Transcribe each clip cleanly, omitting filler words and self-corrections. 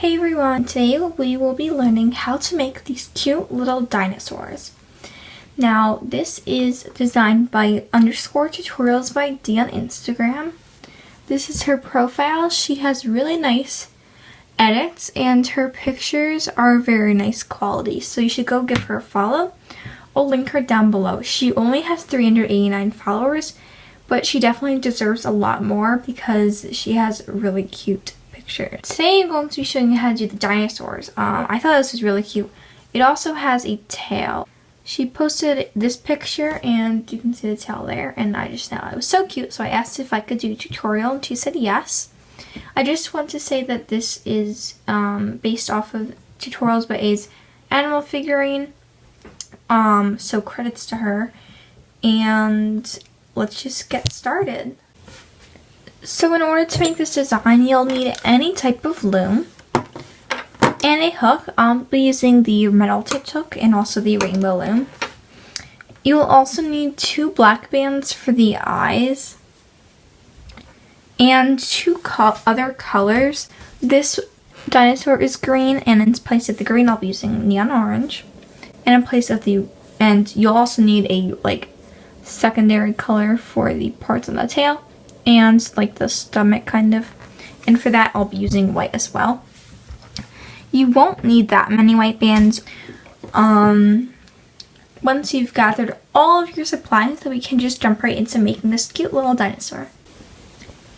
Hey everyone, today we will be learning how to make these cute little dinosaurs. Now this is designed by _tutorials by D on Instagram. This is her profile. She has really nice edits and her pictures are very nice quality, so you should go give her a follow. I'll link her down below. She only has 389 followers, but she definitely deserves a lot more because she has really cute pictures. Today I'm going to be showing you how to do the dinosaurs. I thought this was really cute. It also has a tail. She posted this picture and you can see the tail there, and I just thought it was so cute, so I asked if I could do a tutorial and she said yes. I just want to say that this is based off of tutorials by A's animal figurine. So credits to her, and let's just get started. So in order to make this design, you'll need any type of loom and a hook. I'll be using the metal tipped hook and also the rainbow loom. You will also need 2 black bands for the eyes and 2 other colors. This dinosaur is green, and in place of the green I'll be using neon orange. And in place of and you'll also need a secondary color for the parts on the tail and the stomach kind of. And for that I'll be using white as well. You won't need that many white bands. Once you've gathered all of your supplies, then we can just jump right into making this cute little dinosaur.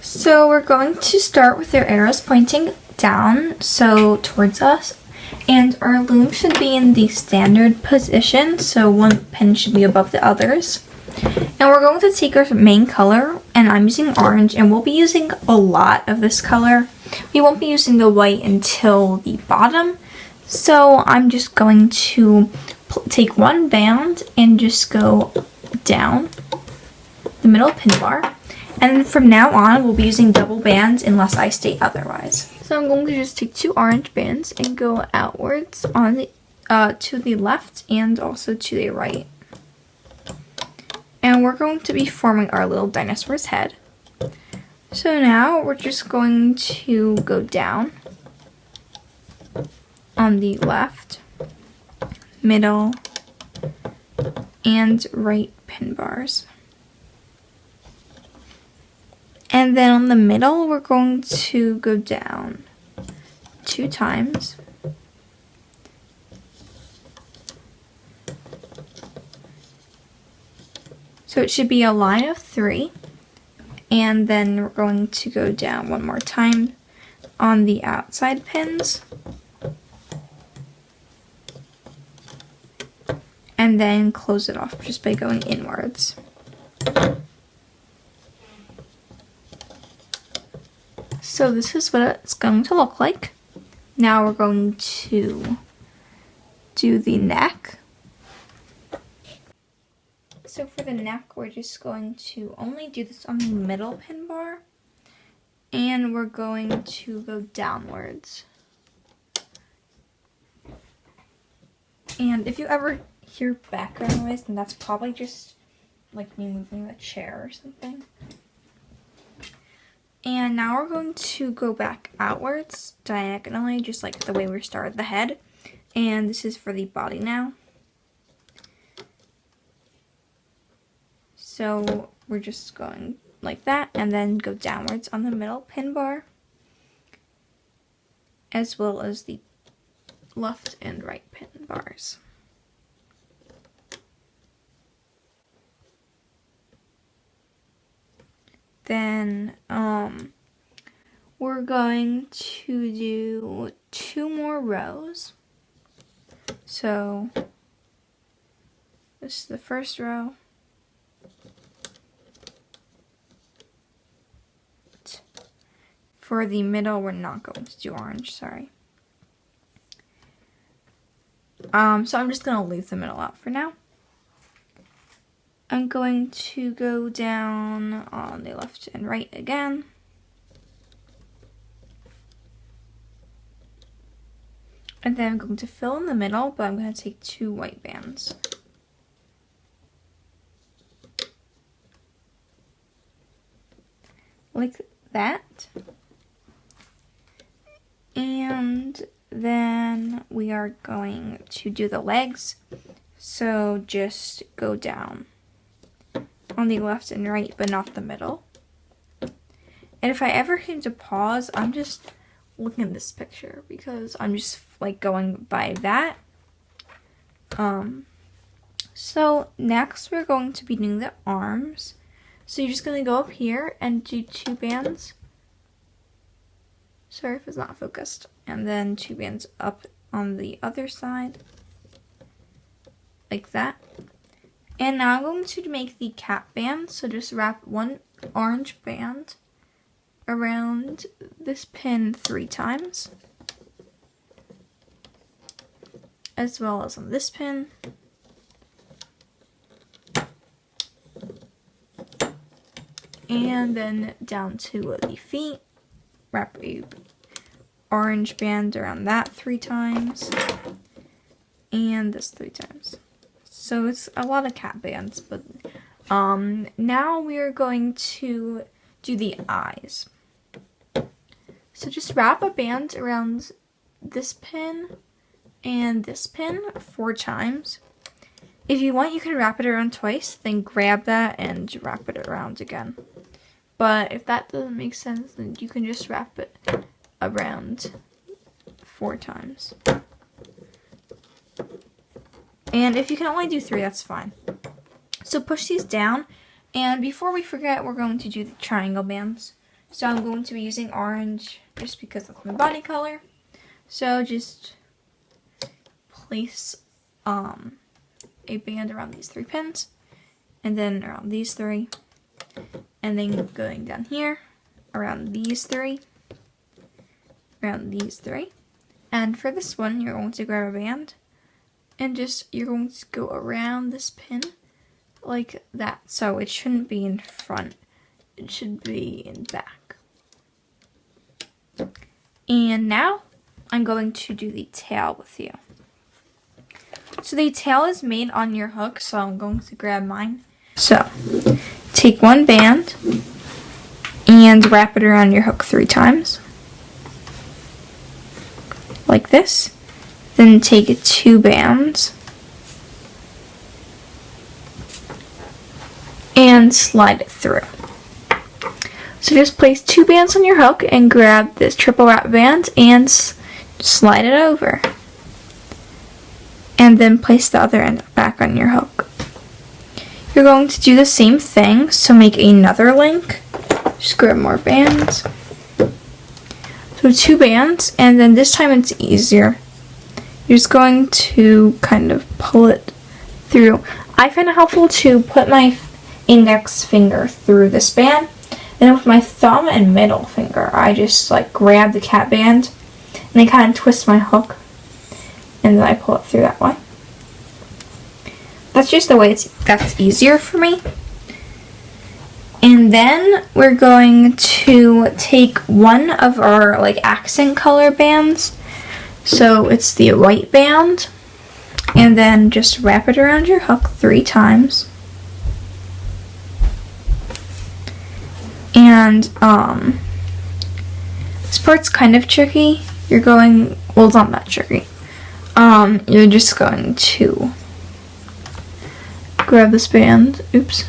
So we're going to start with our arrows pointing down, so towards us. And our loom should be in the standard position, so one pin should be above the others. And we're going to take our main color, and I'm using orange, and we'll be using a lot of this color. We won't be using the white until the bottom, so I'm just going to take 1 band and just go down the middle pin bar. And from now on, we'll be using double bands unless I state otherwise. So I'm going to just take 2 orange bands and go outwards on the to the left and also to the right. And we're going to be forming our little dinosaur's head. So now we're just going to go down on the left, middle, and right pin bars. And then on the middle, we're going to go down 2 times. So it should be a line of 3. And then we're going to go down 1 more time on the outside pins. And then close it off just by going inwards. So this is what it's going to look like. Now we're going to do the neck. So for the neck, we're just going to only do this on the middle pin bar, and we're going to go downwards. And if you ever hear background noise, then that's probably just like me moving a chair or something. And now we're going to go back outwards diagonally, just like the way we started the head. And this is for the body now. So we're just going like that, and then go downwards on the middle pin bar, as well as the left and right pin bars. Then we're going to do 2 more rows. So this is the first row. For the middle, we're not going to do orange, sorry. So I'm just going to leave the middle out for now. I'm going to go down on the left and right again. And then I'm going to fill in the middle, but I'm going to take 2 white bands. Like that. And then we are going to do the legs. So just go down on the left and right, but not the middle. And if I ever seem to pause, I'm just looking at this picture because I'm just like going by that. So next we're going to be doing the arms. So you're just going to go up here and do 2 bands. Sorry if it's not focused. And then 2 bands up on the other side. Like that. And now I'm going to make the cap band. So just wrap 1 orange band around this pin 3 times. As well as on this pin. And then down to the feet. Wrap a orange band around that 3 times. And this 3 times. So it's a lot of cap bands, but now we are going to do the eyes. So just wrap a band around this pin and this pin 4 times. If you want, you can wrap it around twice, then grab that and wrap it around again. But if that doesn't make sense, then you can just wrap it around 4 times. And if you can only do 3, that's fine. So push these down, and before we forget, we're going to do the triangle bands. So I'm going to be using orange just because that's my body color. So just place a band around these 3 pins, and then around these 3, and then going down here around these 3, around these 3. And for this one, you're going to grab a band and you're going to go around this pin like that. So it shouldn't be in front, it should be in back. And now I'm going to do the tail with you. So the tail is made on your hook, so I'm going to grab mine. So take 1 band and wrap it around your hook 3 times. Like this. Then take 2 bands and slide it through. So just place 2 bands on your hook and grab this triple wrap band and slide it over. And then place the other end back on your hook. You're going to do the same thing, so make another link. Just grab more bands. So 2 bands, and then this time it's easier. You're just going to kind of pull it through. I find it helpful to put my index finger through this band. Then with my thumb and middle finger, I just like grab the cap band and then kind of twist my hook. And then I pull it through that way. That's just the way that's easier for me. And then we're going to take one of our like accent color bands. So it's the white band. And then just wrap it around your hook 3 times. And this part's kind of tricky. You're going, well, it's not that tricky. You're just going to grab this band, oops,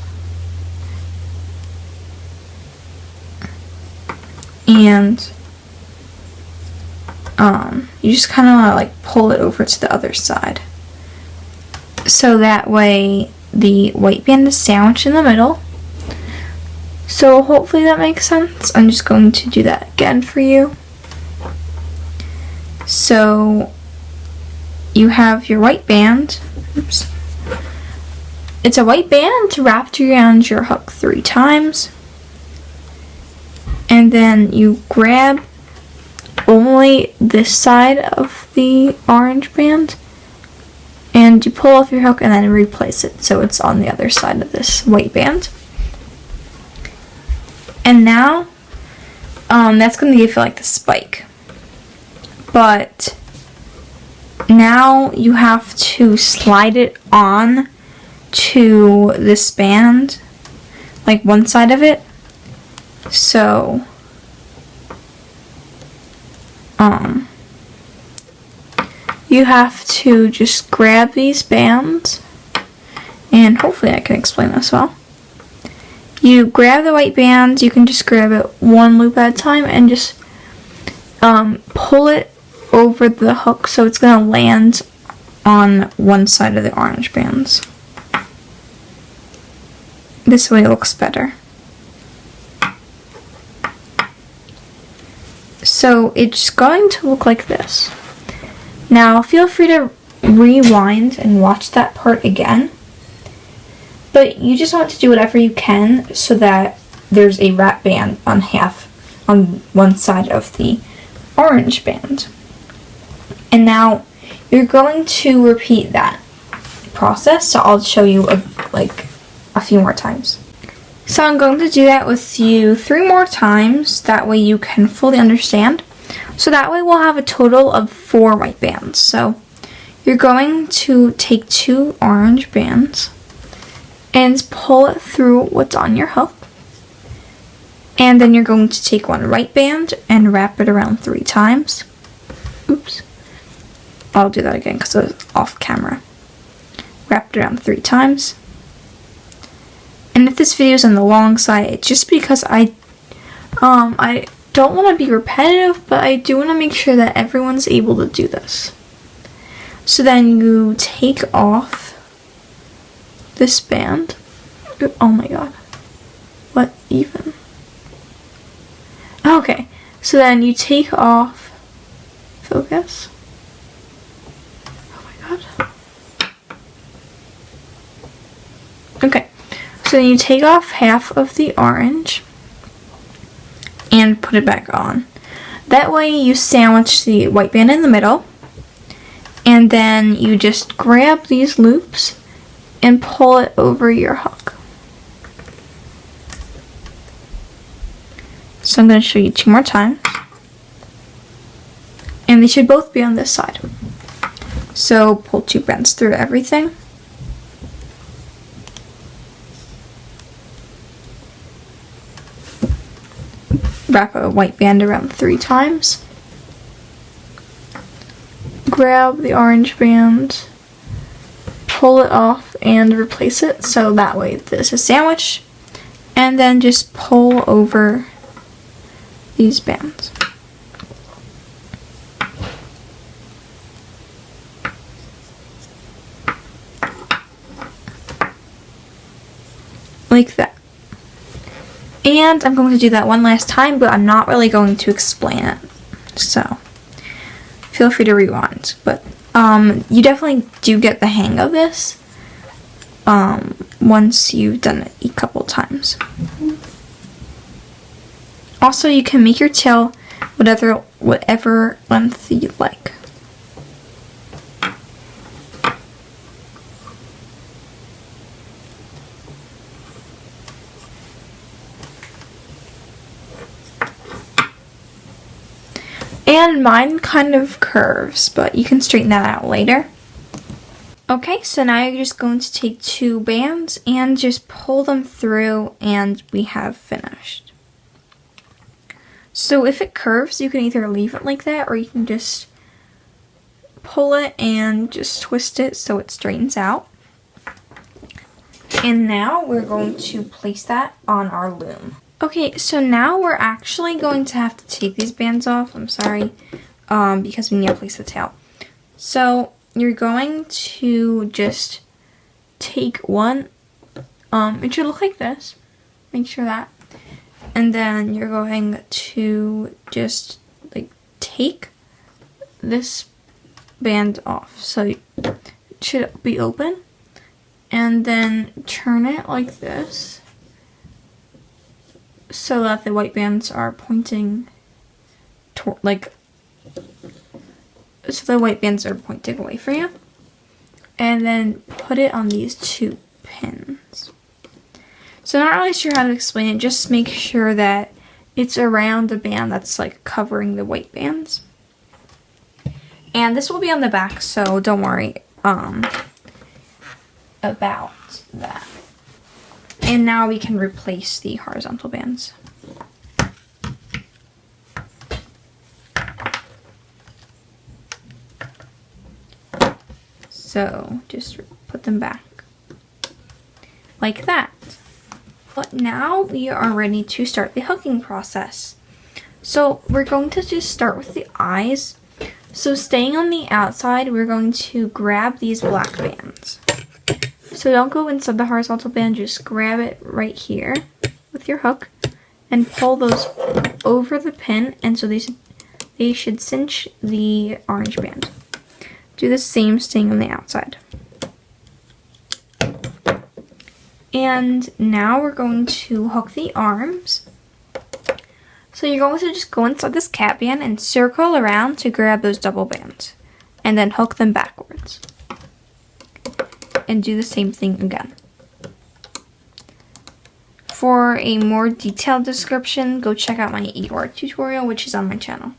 and you just kind of want to like pull it over to the other side, so that way the white band is sandwiched in the middle. So hopefully that makes sense. I'm just going to do that again for you. So you have your white band. Oops. It's a white band wrapped around your hook 3 times. And then you grab only this side of the orange band. And you pull off your hook and then replace it so it's on the other side of this white band. And now, that's going to give you like the spike. But now you have to slide it on to this band, like one side of it. So, you have to just grab these bands, and hopefully I can explain this well. You grab the white bands, you can just grab it one loop at a time and just pull it over the hook so it's going to land on one side of the orange bands. This way it looks better. So it's going to look like this. Now feel free to rewind and watch that part again. But you just want to do whatever you can so that there's a wrap band on one side of the orange band. And now you're going to repeat that process, so I'll show you a few more times. So I'm going to do that with you 3 more times, that way you can fully understand. So that way we'll have a total of 4 white bands. So you're going to take 2 orange bands and pull it through what's on your hook. And then you're going to take 1 white band and wrap it around 3 times. Oops. I'll do that again because it was off camera. Wrap it around 3 times. And if this video is on the long side, it's just because I don't want to be repetitive, but I do want to make sure that everyone's able to do this. So then you take off this band. Oh my god. What even? Okay, so then you take off, focus. Oh my god. Okay, so then you take off half of the orange and put it back on. That way you sandwich the white band in the middle, and then you just grab these loops and pull it over your hook. So I'm going to show you 2 more times. And they should both be on this side. So pull 2 bands through everything. Wrap a white band around 3 times. Grab the orange band, pull it off and replace it so that way this is sandwiched, and then just pull over these bands. Like that. And I'm going to do that one last time, but I'm not really going to explain it. So feel free to rewind. But you definitely do get the hang of this once you've done it a couple times. Also, you can make your tail whatever length you like. And mine kind of curves, but you can straighten that out later. Okay, so now you're just going to take 2 bands and just pull them through, and we have finished. So if it curves, you can either leave it like that, or you can just pull it and just twist it so it straightens out. And now we're going to place that on our loom. Okay, so now we're actually going to have to take these bands off. I'm sorry, because we need to place the tail. So you're going to just take one, it should look like this. Make sure that. And then you're going to just take this band off. So it should be open. And then turn it like this, so that the white bands are pointing so the white bands are pointing away from you. And then put it on these 2 pins. So not really sure how to explain it, just make sure that it's around the band that's covering the white bands. And this will be on the back, so don't worry about that. And now we can replace the horizontal bands. So just put them back like that. But now we are ready to start the hooking process. So we're going to just start with the eyes. So staying on the outside, we're going to grab these black bands. So don't go inside the horizontal band, just grab it right here with your hook and pull those over the pin, and so they should cinch the orange band. Do the same staying on the outside. And now we're going to hook the arms. So you're going to just go inside this cat band and circle around to grab those double bands. And then hook them backwards. And do the same thing again. For a more detailed description, go check out my Eeyore tutorial, which is on my channel.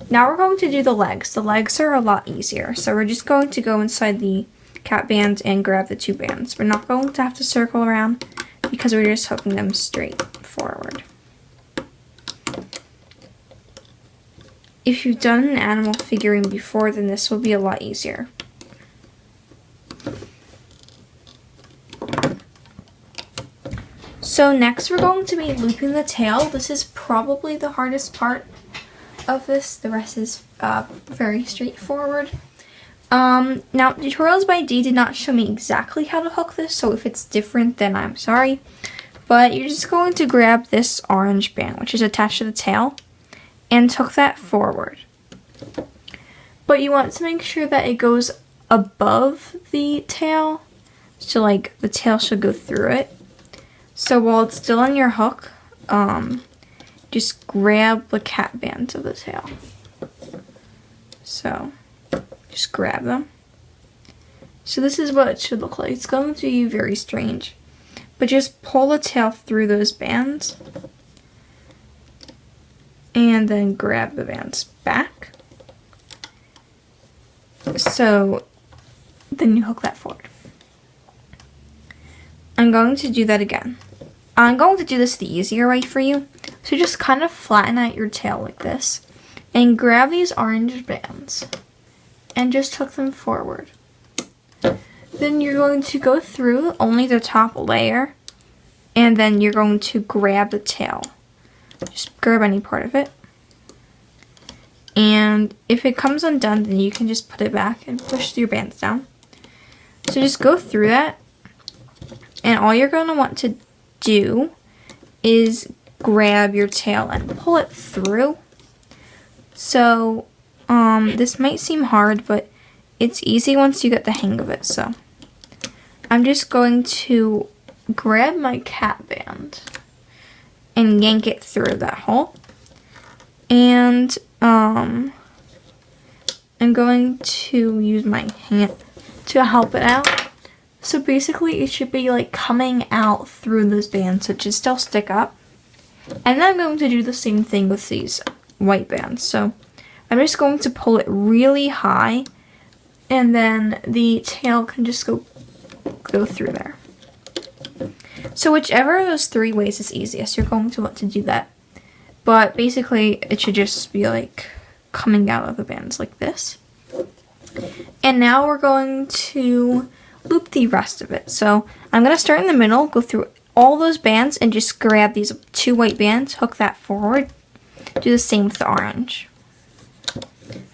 Now we're going to do the legs. The legs are a lot easier. So we're just going to go inside the cat band and grab the two bands. We're not going to have to circle around because we're just hooking them straight forward. If you've done an animal figurine before, then this will be a lot easier. So next we're going to be looping the tail. This is probably the hardest part of this. The rest is very straightforward. Now, Tutorials by D did not show me exactly how to hook this, so if it's different, then I'm sorry. But you're just going to grab this orange band, which is attached to the tail, and hook that forward. But you want to make sure that it goes above the tail, so like the tail should go through it. So while it's still on your hook, just grab the cat band to the tail. So just grab them. So this is what it should look like. It's going to be very strange. But just pull the tail through those bands. And then grab the bands back. So then you hook that forward. I'm going to do that again. I'm going to do this the easier way for you. So just kind of flatten out your tail like this. And grab these orange bands. And just hook them forward. Then you're going to go through only the top layer. And then you're going to grab the tail. Just grab any part of it. And if it comes undone, then you can just put it back and push your bands down. So just go through that. And all you're going to want to do is grab your tail and pull it through. So this might seem hard, but it's easy once you get the hang of it. So I'm just going to grab my cat band and yank it through that hole. And I'm going to use my hand to help it out. So basically it should be like coming out through those bands, so it should still stick up. And then I'm going to do the same thing with these white bands. So I'm just going to pull it really high, and then the tail can just go through there. So whichever of those three ways is easiest, you're going to want to do that. But basically it should just be like coming out of the bands like this. And now we're going to loop the rest of it. So I'm going to start in the middle, go through all those bands, and just grab these two white bands, hook that forward. Do the same with the orange.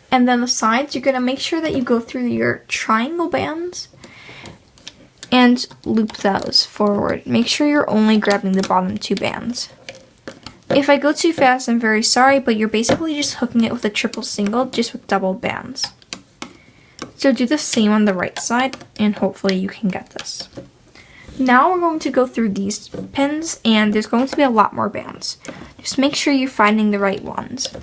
And then the sides, you're going to make sure that you go through your triangle bands and loop those forward. Make sure you're only grabbing the bottom two bands. If I go too fast, I'm very sorry, but you're basically just hooking it with a triple single, just with double bands. So do the same on the right side, and hopefully you can get this. Now we're going to go through these pins, and there's going to be a lot more bands. Just make sure you're finding the right ones.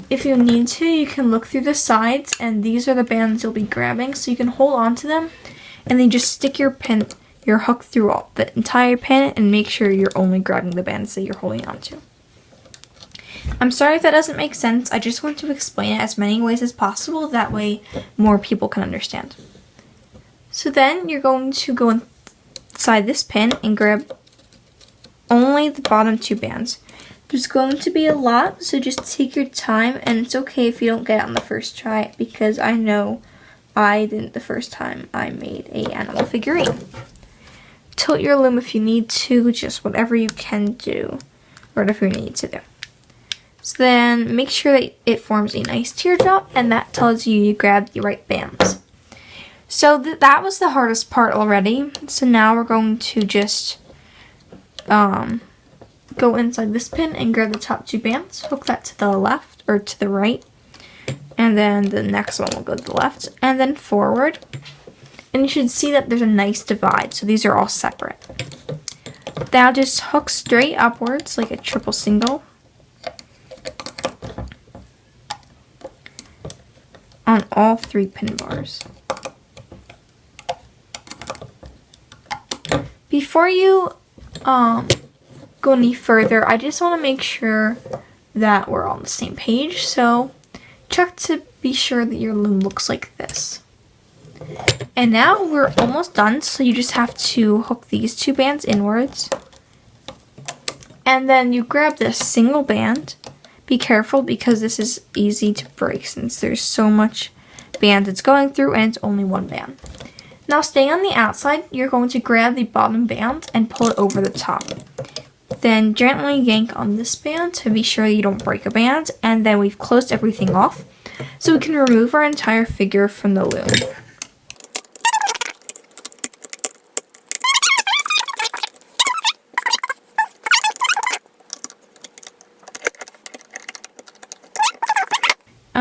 If you need to, you can look through the sides, and these are the bands you'll be grabbing, so you can hold on to them, and then just stick your hook through the entire pin, and make sure you're only grabbing the bands that you're holding on to. I'm sorry if that doesn't make sense. I just want to explain it as many ways as possible. That way more people can understand. So then you're going to go inside this pin and grab only the bottom two bands. There's going to be a lot, so just take your time, and it's okay if you don't get it on the first try, because I know I didn't the first time I made a animal figurine. Tilt your loom if you need to, just whatever you can do, or whatever you need to do. So then make sure that it forms a nice teardrop, and that tells you grab the right bands. So that was the hardest part already. So now we're going to just go inside this pin and grab the top 2 bands, hook that to the left or to the right, and then the next one will go to the left and then forward. And you should see that there's a nice divide, so these are all separate. Now just hook straight upwards like a triple single on all 3 pin bars. Before you go any further, I just want to make sure that we're all on the same page, so check to be sure that your loom looks like this. And now we're almost done, so you just have to hook these 2 bands inwards, and then you grab this single band. Be careful because this is easy to break since there's so much band it's going through and it's only 1 band. Now staying on the outside, you're going to grab the bottom band and pull it over the top. Then gently yank on this band to be sure you don't break a band, and then we've closed everything off so we can remove our entire figure from the loom.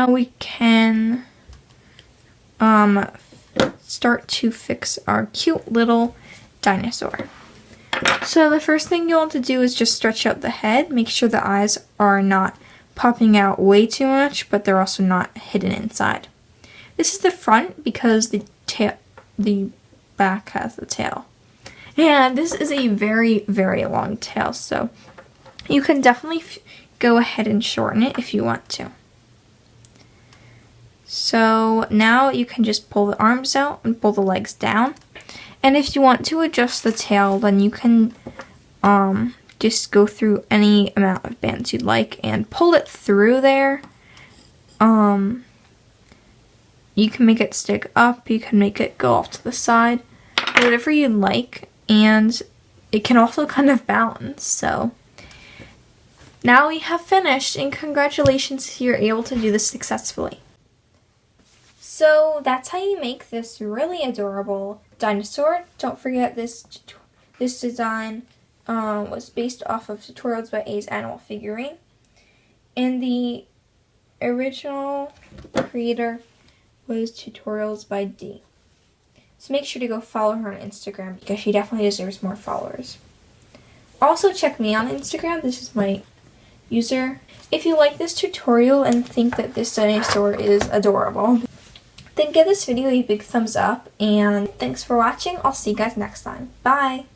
We can start to fix our cute little dinosaur. So the first thing you want to do is just stretch out the head. Make sure the eyes are not popping out way too much, but they're also not hidden inside. This is the front because the back has the tail. And this is a very, very long tail, so you can definitely go ahead and shorten it if you want to. So now you can just pull the arms out and pull the legs down. And if you want to adjust the tail, then you can just go through any amount of bands you'd like and pull it through there. You can make it stick up, you can make it go off to the side, whatever you'd like, and it can also kind of balance. So now we have finished, and congratulations if you're able to do this successfully. So that's how you make this really adorable dinosaur. Don't forget this design was based off of Tutorials by A's animal figurine. And the original creator was Tutorials by D. So make sure to go follow her on Instagram because she definitely deserves more followers. Also check me on Instagram. This is my user. If you like this tutorial and think that this dinosaur is adorable, then give this video a big thumbs up, and thanks for watching. I'll see you guys next time. Bye!